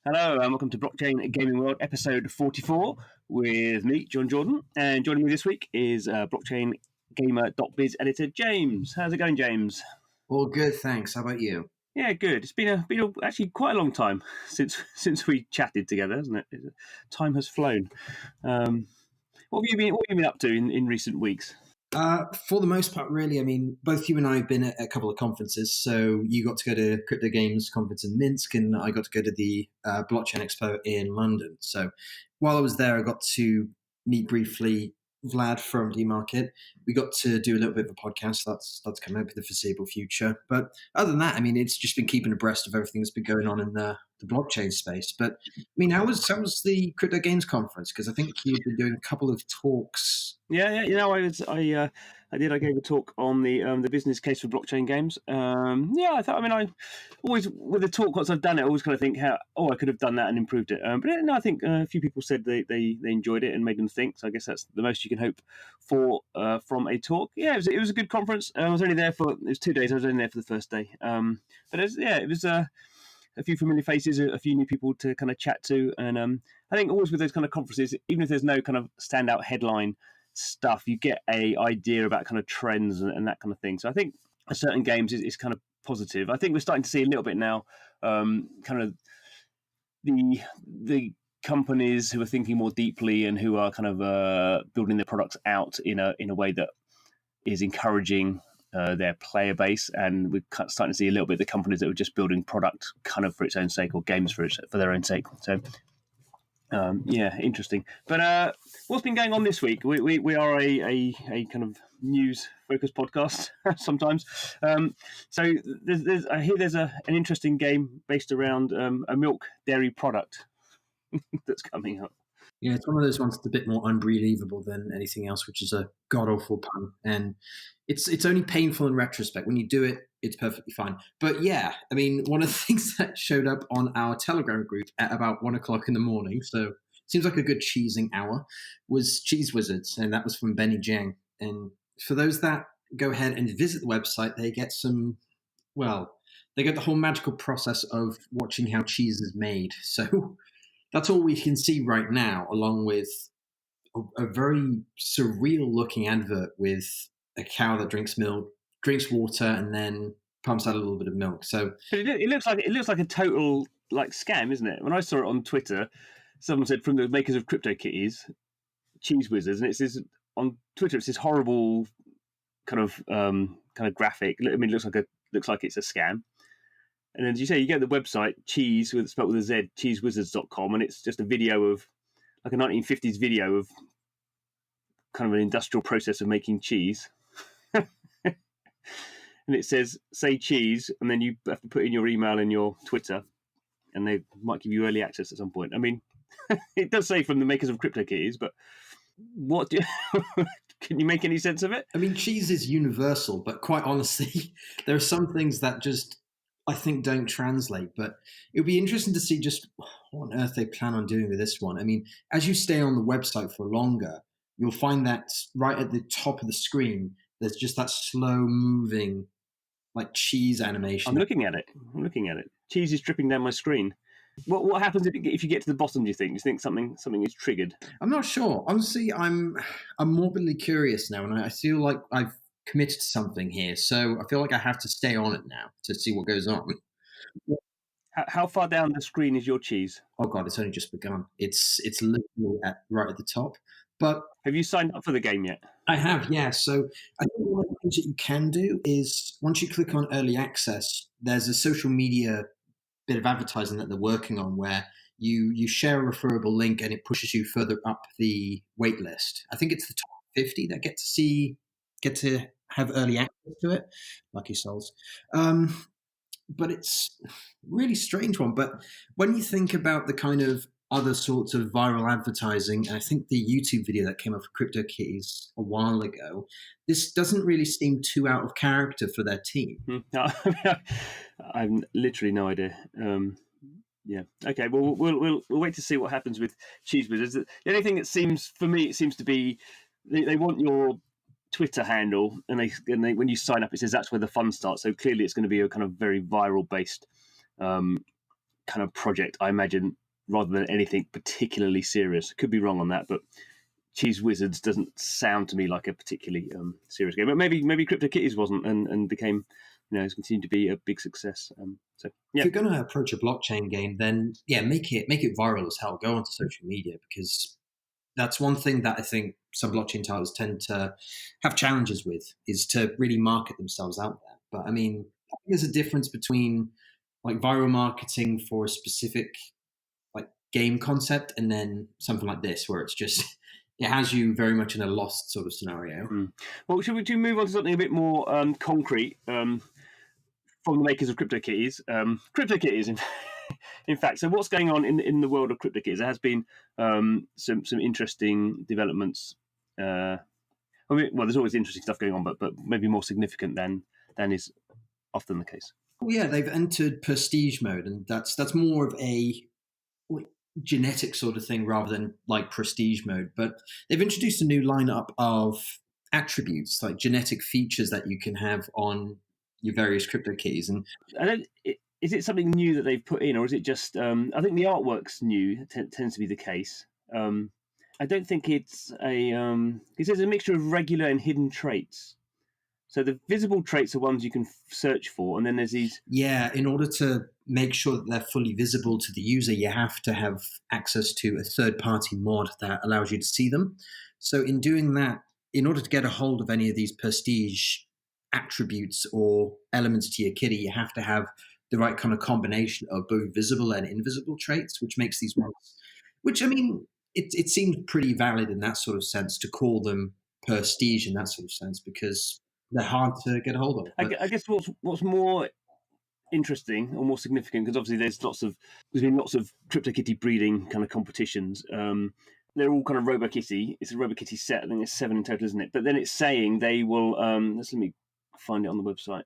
Hello and welcome to Blockchain Gaming World episode 44 with me, Jon Jordan. And joining me this week is blockchain gamer.biz editor James. How's it going, James? All good, thanks. How about you? Yeah, good. It's been actually quite a long time since we chatted together, hasn't it? Time has flown. What have you been up to in recent weeks? For the most part, really. I mean, both you and I have been at a couple of conferences. So you got to go to Crypto Games conference in Minsk, and I got to go to the Blockchain Expo in London. So while I was there, I got to meet briefly Vlad from DMarket. We got to do a little bit of a podcast. That's coming up in the foreseeable future. But other than that, I mean, it's just been keeping abreast of everything that's been going on in the blockchain space. But I mean, how was the Crypto Games conference? Because I think you've been doing a couple of talks. Yeah. You know, I gave a talk on the business case for blockchain games. I always with the talk once I've done it, I always kind of think I could have done that and improved it. I think a few people said they enjoyed it and made them think. So I guess that's the most you can hope for from a talk. Yeah, it was a good conference. I was only there it was 2 days. I was only there for the first day. It was a few familiar faces, a few new people to kind of chat to, and I think always with those kind of conferences, even if there's no kind of standout headline stuff, you get a idea about kind of trends and that kind of thing. So I think certain games is kind of positive. I think we're starting to see a little bit now, kind of the companies who are thinking more deeply and who are kind of building their products out in a way that is encouraging their player base, and we're starting to see a little bit of the companies that were just building product kind of for its own sake, or games for their own sake. So interesting. But what's been going on this week? We are a kind of news focused podcast sometimes. So I hear there's an interesting game based around a milk dairy product that's coming up. Yeah, it's one of those ones that's a bit more unbelievable than anything else, which is a god-awful pun. And it's only painful in retrospect. When you do it, it's perfectly fine. But yeah, I mean, one of the things that showed up on our Telegram group at about 1 o'clock in the morning, so seems like a good cheesing hour, was Cheeze Wizards, and that was from Benny Jiang. And for those that go ahead and visit the website, they get they get the whole magical process of watching how cheese is made. So that's all we can see right now, along with a very surreal looking advert with a cow that drinks milk, drinks water, and then pumps out a little bit of milk. So it looks like a total scam, isn't it? When I saw it on Twitter, someone said from the makers of CryptoKitties, Cheeze Wizards, and it says on Twitter it's this horrible kind of graphic. I mean, it looks like it's a scam. And then, as you say, you get the website, Cheeze, spelled with a Z, cheezewizards.com, and it's just a video of, like a 1950s video of kind of an industrial process of making cheese. And it says, say cheese, and then you have to put in your email and your Twitter, and they might give you early access at some point. I mean, it does say from the makers of CryptoKitties, but can you make any sense of it? I mean, cheese is universal, but quite honestly, there are some things that just, I think, don't translate. But it would be interesting to see just what on earth they plan on doing with this one. I mean, as you stay on the website for longer, you'll find that right at the top of the screen, there's just that slow moving, cheese animation. I'm looking at it. Cheese is dripping down my screen. What happens if you get to the bottom? Do you think something is triggered? I'm not sure. Honestly, I'm morbidly curious now, and I feel like I've committed to something here. So I feel like I have to stay on it now to see what goes on. How far down the screen is your cheese? Oh God, it's only just begun. It's literally right at the top. But have you signed up for the game yet? I have, yeah. So I think one of the things that you can do is once you click on early access, there's a social media bit of advertising that they're working on where you share a referable link and it pushes you further up the wait list. I think it's the top 50 that get to have early access to it. Lucky souls. But it's a really strange one. But when you think about the kind of other sorts of viral advertising, and I think the YouTube video that came up for CryptoKitties a while ago, this doesn't really seem too out of character for their team. I've literally no idea. Yeah. Okay. Well, we'll wait to see what happens with Cheeze Wizards. The only thing that seems to be they want your Twitter handle, and they when you sign up, it says that's where the fun starts. So clearly, it's going to be a kind of very viral based kind of project, I imagine, rather than anything particularly serious. Could be wrong on that, but Cheeze Wizards doesn't sound to me like a particularly serious game. But maybe CryptoKitties wasn't, and became, has continued to be a big success. So yeah. If you're going to approach a blockchain game, then make it viral as hell. Go onto social media, because that's one thing that I think some blockchain titles tend to have challenges with, is to really market themselves out there. But I mean, I think there's a difference between like viral marketing for a specific like game concept and then something like this, where it's just it has you very much in a lost sort of scenario. Well, should we move on to something a bit more concrete from the makers of CryptoKitties? CryptoKitties, in fact. So what's going on in the world of CryptoKitties? There has been some interesting developments. There's always interesting stuff going on, but maybe more significant than is often the case. Well, yeah, they've entered prestige mode, and that's more of a genetic sort of thing rather than like prestige mode. But they've introduced a new lineup of attributes, like genetic features that you can have on your various CryptoKitties. And is it something new that they've put in, or is it just? I think the artwork's new. Tends to be the case. I don't think it's a. It says a mixture of regular and hidden traits. So the visible traits are ones you can search for, and then there's these. Yeah, in order to make sure that they're fully visible to the user, you have to have access to a third-party mod that allows you to see them. So in doing that, in order to get a hold of any of these prestige attributes or elements to your kitty, you have to have the right kind of combination of both visible and invisible traits, which makes these ones, which I mean, it seems pretty valid in that sort of sense to call them prestige in that sort of sense, because they're hard to get a hold of. I guess what's more interesting or more significant, because obviously there's been lots of CryptoKitty breeding kind of competitions. They're all kind of RoboKitty. It's a RoboKitty set. I think it's 7 in total, isn't it? But then it's saying they will. Let me find it on the website.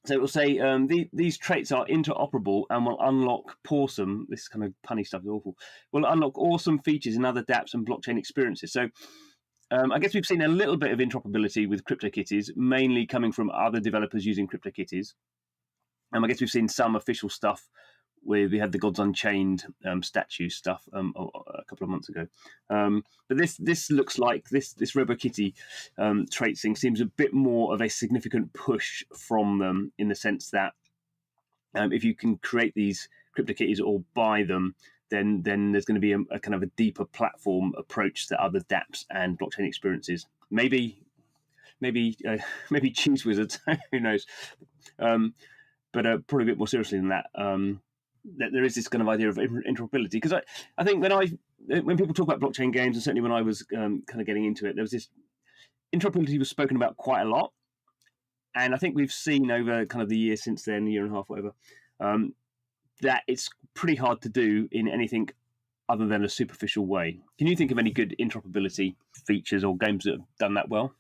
So it will say these traits are interoperable and will unlock awesome. This kind of punny stuff is awful. Will unlock awesome features in other dApps and blockchain experiences. So I guess we've seen a little bit of interoperability with CryptoKitties, mainly coming from other developers using CryptoKitties. I guess we've seen some official stuff where we had the Gods Unchained statue stuff a couple of months ago. But this looks like this RoboKitty trait thing seems a bit more of a significant push from them, in the sense that if you can create these CryptoKitties or buy them, then there's going to be a kind of a deeper platform approach to other dApps and blockchain experiences. Maybe Cheeze Wizards, who knows? But probably a bit more seriously than that. That there is this kind of idea of interoperability, because I think when people talk about blockchain games, and certainly when I was kind of getting into it, there was this interoperability was spoken about quite a lot, and I think we've seen over kind of the year since then, year and a half, whatever, that it's pretty hard to do in anything other than a superficial way. Can you think of any good interoperability features or games that have done that well?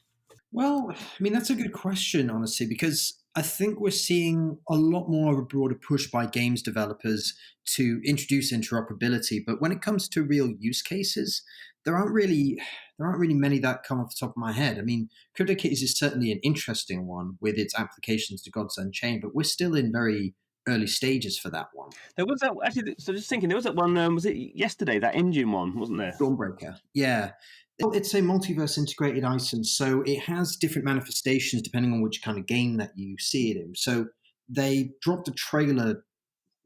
Well, I mean, that's a good question, honestly, because I think we're seeing a lot more of a broader push by games developers to introduce interoperability. But when it comes to real use cases, there aren't really many that come off the top of my head. I mean, CryptoKitties is certainly an interesting one with its applications to Gods Unchained, but we're still in very early stages for that one. There was that actually. So just thinking, there was that one. Was it yesterday? That engine one, wasn't there? Stormbreaker. Yeah. It's a multiverse integrated item, so it has different manifestations depending on which kind of game that you see it in. So they dropped a trailer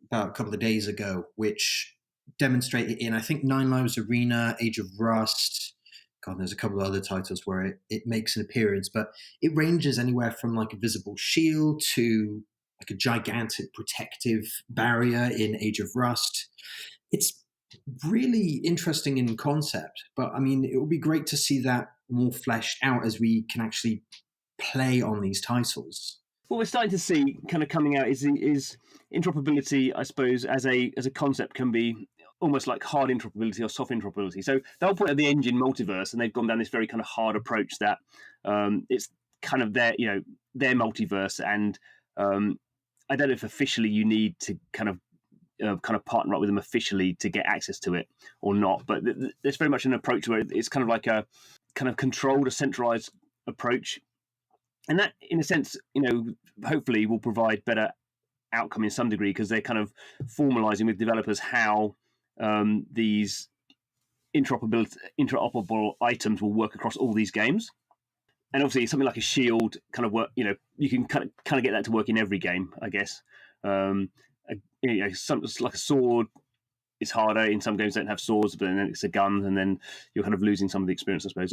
about a couple of days ago, which demonstrated in, I think, Nine Lives Arena, Age of Rust. God, there's a couple of other titles where it makes an appearance, but it ranges anywhere from like a visible shield to like a gigantic protective barrier in Age of Rust. It's really interesting in concept, but I mean, it would be great to see that more fleshed out as we can actually play on these titles. What we're starting to see kind of coming out is interoperability, I suppose, as a concept can be almost like hard interoperability or soft interoperability. So the whole point of the engine multiverse, and they've gone down this very kind of hard approach that it's kind of their multiverse, and I don't know if officially you need to kind of partner up with them officially to get access to it or not, but there's very much an approach where it's kind of like a kind of controlled, a centralized approach, and that in a sense hopefully will provide better outcome in some degree, because they're kind of formalizing with developers how these interoperable items will work across all these games. And obviously, something like a shield kind of work. You can kind of get that to work in every game, I guess. Something like a sword is harder in some games. Don't have swords, but then it's a gun, and then you're kind of losing some of the experience, I suppose.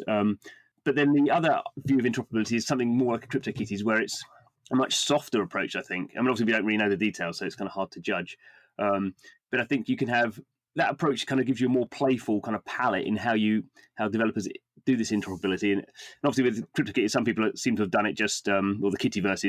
But then the other view of interoperability is something more like a CryptoKitties, where it's a much softer approach, I think. I mean, obviously, we don't really know the details, so it's kind of hard to judge. But I think you can have that approach kind of gives you a more playful kind of palette in how developers do this interoperability. And obviously, with CryptoKitties, some people seem to have done it just, well, the Kittyverse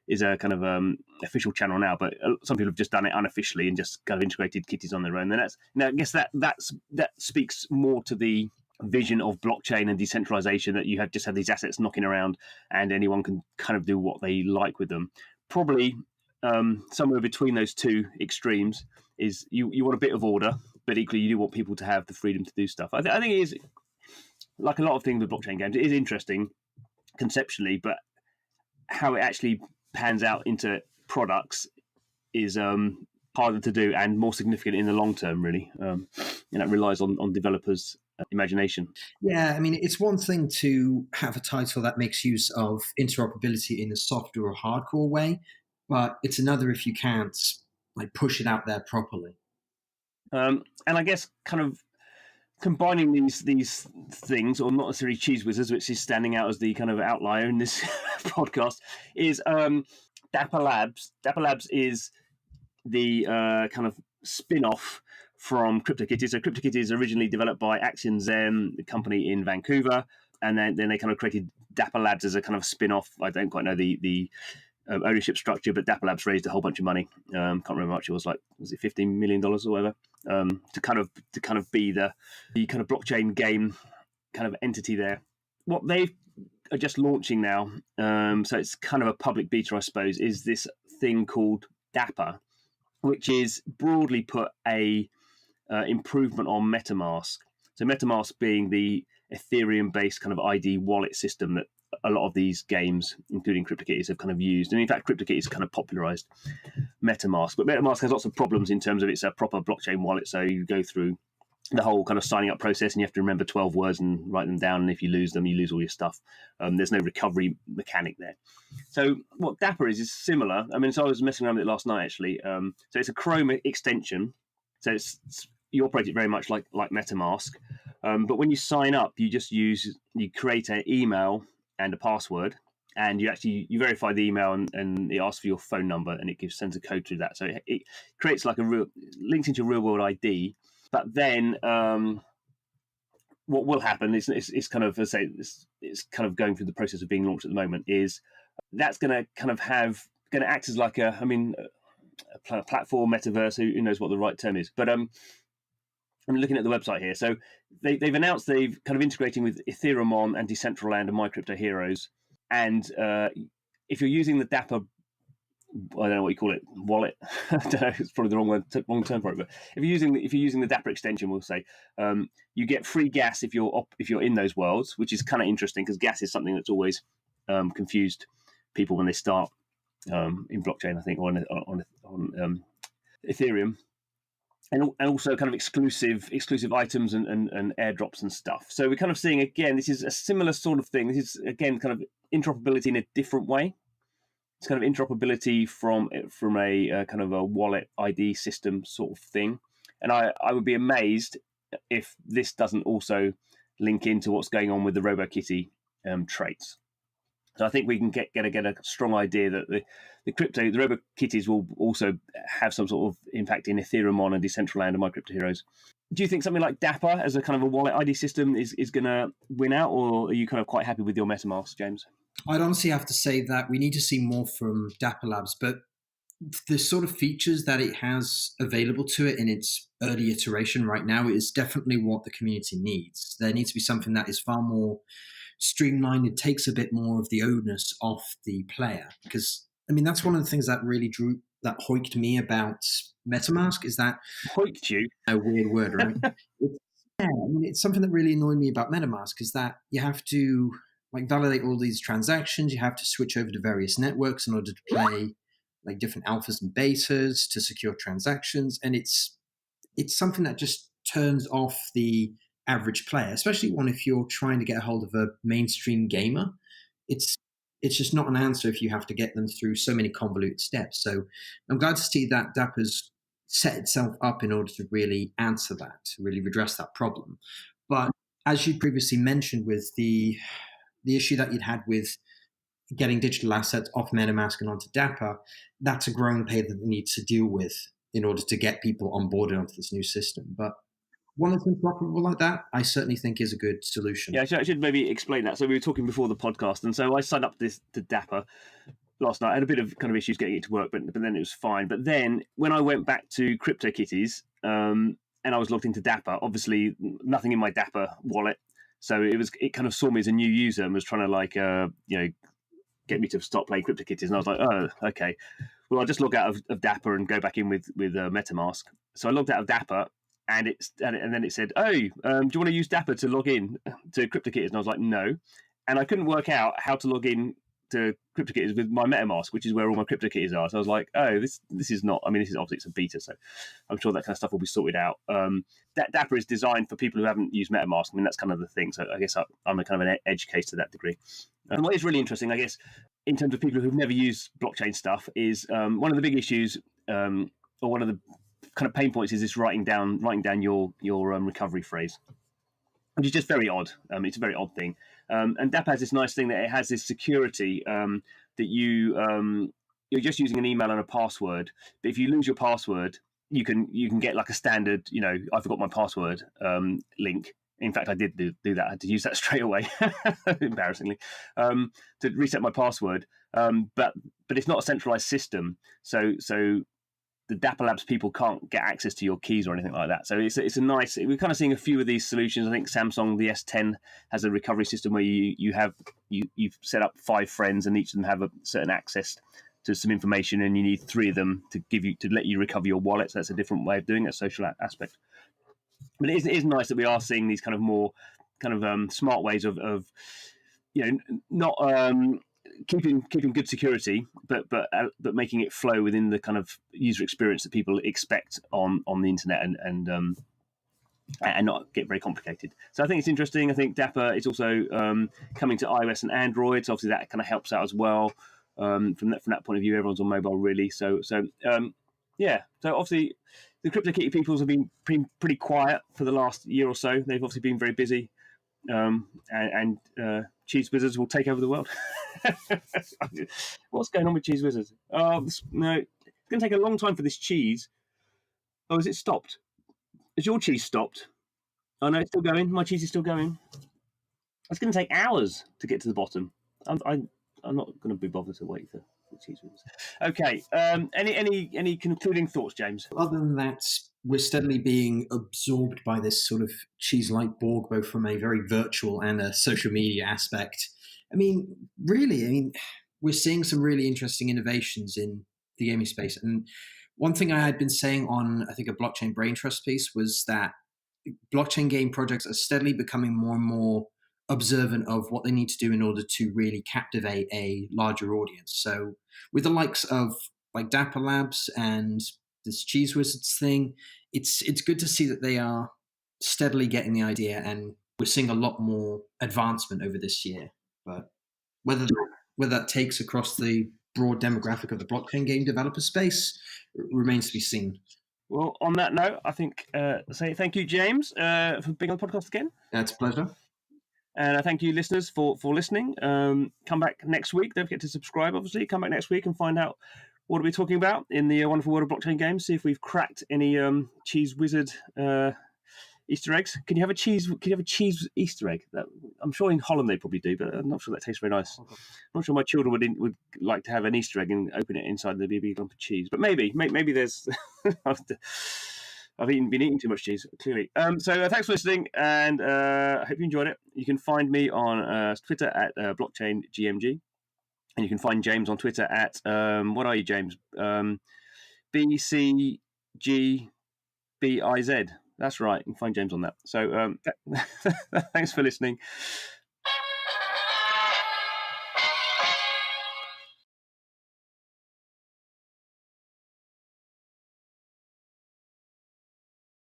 is a kind of official channel now, but some people have just done it unofficially and just kind of integrated kitties on their own. And I guess that speaks more to the vision of blockchain and decentralization, that you have these assets knocking around and anyone can kind of do what they like with them. Probably somewhere between those two extremes is you want a bit of order, but equally you do want people to have the freedom to do stuff. I think it is, like a lot of things with blockchain games, it is interesting conceptually, but how it actually pans out into products is harder to do and more significant in the long term, really. And that relies on developers' imagination. Yeah, I mean, it's one thing to have a title that makes use of interoperability in a softer or hardcore way, but it's another if you can't like push it out there properly. And I guess kind of combining these things, or not necessarily Cheeze Wizards, which is standing out as the kind of outlier in this podcast, is Dapper Labs. Dapper Labs is the kind of spin-off from CryptoKitties. So CryptoKitties is originally developed by Axion Zen, the company in Vancouver, and then they kind of created Dapper Labs as a kind of spin-off. I don't quite know the ownership structure, but Dapper Labs raised a whole bunch of money. Can't remember how much it was. Like, was it $15 million or whatever? To kind of be the kind of blockchain game kind of entity there. What they are just launching now, so it's kind of a public beta, I suppose, is this thing called Dapper, which is broadly put a improvement on MetaMask. So MetaMask being the Ethereum-based kind of ID wallet system that a lot of these games, including CryptoKitties, have kind of used. And in fact, CryptoKitties kind of popularized MetaMask. But MetaMask has lots of problems in terms of it's a proper blockchain wallet. So you go through the whole kind of signing up process and you have to remember 12 words and write them down. And if you lose them, you lose all your stuff. There's no recovery mechanic there. So what Dapper is similar. I mean, so I was messing around with it last night, actually. So it's a Chrome extension. So you operate it very much like MetaMask. But when you sign up, you create an email and a password, and you verify the email and it asks for your phone number and it sends a code through that. So it creates like links into a real world ID. But then what will happen is it's kind of, as I say, it's kind of going through the process of being launched at the moment, is that's going to kind of act as like a platform metaverse. Who knows what the right term is? But I'm looking at the website here. So they've announced they've kind of integrating with Ethereum and Decentraland and My Crypto Heroes. And if you're using the Dapper, I don't know what you call it, wallet. I don't know. It's probably the wrong term for it. But if you're using the Dapper extension, we'll say you get free gas if you're in those worlds, which is kind of interesting because gas is something that's always confused people when they start in blockchain, I think, or on Ethereum. And also kind of exclusive items and airdrops and stuff. So we're kind of seeing, again, this is a similar sort of thing. This is, again, kind of interoperability in a different way. It's kind of interoperability from a kind of a wallet ID system sort of thing. And I would be amazed if this doesn't also link into what's going on with the RoboKitty traits. So I think we can get a strong idea that the RoboKitties will also have some sort of impact in Ethereum and Decentraland and My Crypto Heroes. Do you think something like Dapper as a kind of a wallet ID system is going to win out, or are you kind of quite happy with your MetaMask, James? I'd honestly have to say that we need to see more from Dapper Labs, but the sort of features that it has available to it in its early iteration right now is definitely what the community needs. There needs to be something that is far more streamlined. It takes a bit more of the onus off the player, because I mean that's one of the things that really hoiked me about MetaMask is that hoiked you a weird word, right? It's something that really annoyed me about MetaMask is that you have to like validate all these transactions. You have to switch over to various networks in order to play like different alphas and betas to secure transactions, and it's something that just turns off the average player, especially one if you're trying to get a hold of a mainstream gamer. It's just not an answer if you have to get them through so many convoluted steps. So I'm glad to see that Dapper's set itself up in order to really answer that, to really redress that problem. But as you previously mentioned, with the issue that you'd had with getting digital assets off MetaMask and onto Dapper, that's a growing pain that they need to deal with in order to get people onboarded onto this new system. But one that's interoperable like that, I certainly think is a good solution. Yeah, I should maybe explain that. So we were talking before the podcast, and so I signed up to Dapper last night. I had a bit of kind of issues getting it to work, but then it was fine. But then when I went back to CryptoKitties, and I was logged into Dapper, obviously nothing in my Dapper wallet, so it kind of saw me as a new user and was trying to get me to stop playing CryptoKitties, and I was like, oh, okay. Well, I'll just log out of Dapper and go back in with MetaMask. So I logged out of Dapper, and then it said, oh, do you want to use Dapper to log in to CryptoKitties? And I was like, no. And I couldn't work out how to log in to CryptoKitties with my MetaMask, which is where all my CryptoKitties are. So I was like, oh, this is not, I mean, this is obviously, it's a beta, so I'm sure that kind of stuff will be sorted out. Dapper is designed for people who haven't used MetaMask. I mean, that's kind of the thing. So I guess I'm a kind of an edge case to that degree. And what is really interesting, I guess, in terms of people who've never used blockchain stuff, is one of the big issues, or one of the kind of pain points, is this writing down your recovery phrase, which is just very odd. It's a very odd thing. And Dapper has this nice thing that it has this security that you're just using an email and a password. But if you lose your password, you can get like a standard, I forgot my password link. In fact, I did do that. I had to use that straight away, embarrassingly, to reset my password. But it's not a centralized system, so the Dapper Labs people can't get access to your keys or anything like that. So it's a nice. We're kind of seeing a few of these solutions. I think Samsung, the S10, has a recovery system where you've set up 5 friends, and each of them have a certain access to some information, and you need 3 of them to let you recover your wallet. So that's a different way of doing it, social aspect. But it is nice that we are seeing these kind of more kind of smart ways of not keeping good security, but making it flow within the kind of user experience that people expect on the internet, and not get very complicated. So I think it's interesting. I think Dapper is also coming to iOS and Android, so obviously that kind of helps out as well. From that point of view, everyone's on mobile really. So yeah. So obviously, the CryptoKitty peoples have been pretty quiet for the last year or so. They've obviously been very busy, and Cheeze Wizards will take over the world. What's going on with Cheeze Wizards? No, it's going to take a long time for this cheese. Oh, is it stopped? Is your cheese stopped? Oh no, it's still going. My cheese is still going. It's going to take hours to get to the bottom. I'm not going to be bothered to wait for Cheeze Wizards. Okay. Any concluding thoughts, James? Other than that, we're steadily being absorbed by this sort of cheese-like Borg, both from a very virtual and a social media aspect. I mean, really, we're seeing some really interesting innovations in the gaming space. And one thing I had been saying on, I think, a blockchain brain trust piece was that blockchain game projects are steadily becoming more and more observant of what they need to do in order to really captivate a larger audience. So with the likes of like Dapper Labs and this Cheeze Wizards thing, it's good to see that they are steadily getting the idea, and we're seeing a lot more advancement over this year. But whether that takes across the broad demographic of the blockchain game developer space remains to be seen. Well, on that note, I think say thank you, James, for being on the podcast again. It's a pleasure. And I thank you, listeners, for listening. Come back next week. Don't forget to subscribe, obviously. Come back next week and find out what are we talking about in the wonderful world of blockchain games. See if we've cracked any Cheeze Wizard Easter eggs. Can you have a cheese Easter egg? I'm sure in Holland they probably do, but I'm not sure that tastes very nice. I'm not sure my children would like to have an Easter egg and open it inside the big lump of cheese. But maybe there's. I've been eating too much cheese, clearly. So thanks for listening, and I hope you enjoyed it. You can find me on Twitter at blockchaingmg, and you can find James on Twitter at what are you, James? BCGBIZ. That's right. You can find James on that. So thanks for listening.